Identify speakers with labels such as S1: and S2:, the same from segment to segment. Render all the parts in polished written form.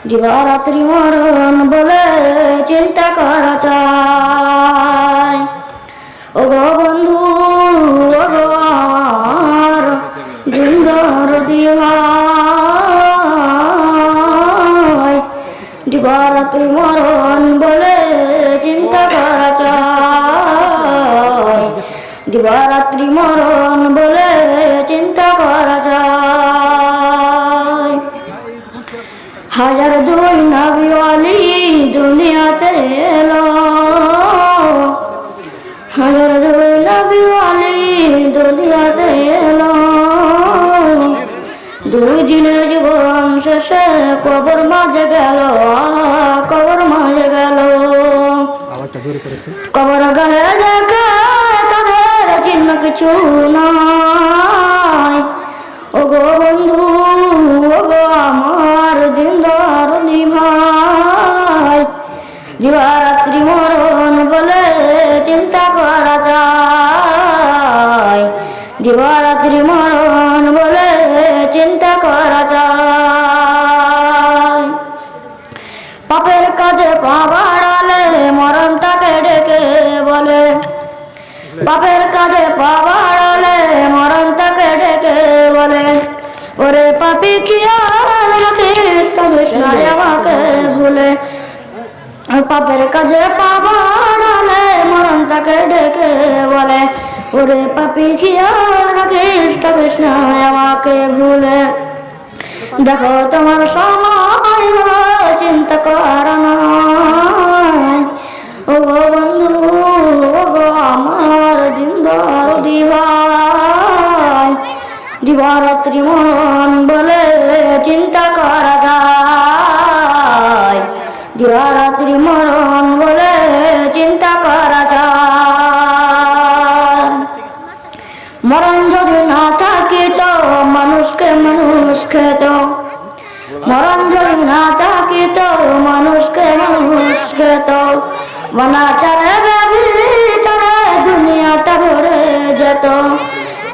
S1: দিবারাত্রি মরণ বলে চিন্তা করা চাই। ও গো বন্ধু, ও গো আমার দিনদার ভাই, দিবারাত্রি মরণ বলে চিন্তা করা চাই। দিবারাত্রি মরণ বলে চিন্তা করা চাই। হাজার দুই নবী ওয়ালি দুনিয়াতে এলো, হাজার দুই নবী ওয়ালি দুনিয়াতে এলো। দুই দিনের জীবন শেষে কবর মাঝে গেল, কবর মাঝে গেল। কবর গায়ে দেখে তাদের চিহ্ন কিছু নাই। ও গো বন্ধু, ও গো আমার দিনদার ভাই, দিবারাত্রি মরণ বলে চিন্তা করা চাই। দিবারাত্রি মরণ বলে চিন্তা করা চাই। পাপের কাজে পা বাড়ালে মরণ তাকে ডেকে বলে, পাপের কাজে পা বাড়ালে মরণ তাকে ডেকে বলে, ওরে পাপী খেয়াল রাখিস তবে আমাকে ভুলে। পাপের কাজে পা বাড়ালে মরণ তাকে ডেকে বলে, ওরে পাপী খেয়াল রাখিস তবে আমাকে ভুলে। দেখো তোমার সময় হলো চিন্তা করা নাই। ও গো বন্ধু, ও গো আমার দিনদার ভাই, দিবারাত্রি মরণ বলে চিন্তা করা যায়। দিবারাত্রি মরণ বলে চিন্তা করা যায়। মরণ যদি না থাকিত মানুষকে মানুষ খেত, মরণ যদি না থাকিত মানুষকে মানুষ খেত। অনাচারে ব্যভিচারে দুনিয়াটা ভরে যেত।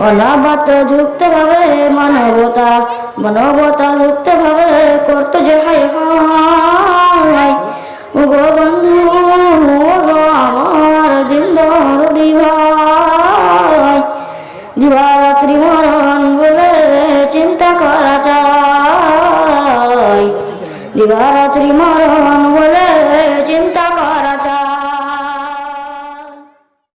S1: অনাবত যুক্ত ভাবে মানবতা, মানবতা যুক্ত ভাবে করতো যে হাই হাই। ও গো বন্ধু, ও গো আমার দিনদার ভাই, দিবারাত্রি মরণ বলে চিন্তা করা চাই। দিবারাত্রি মরণ বলে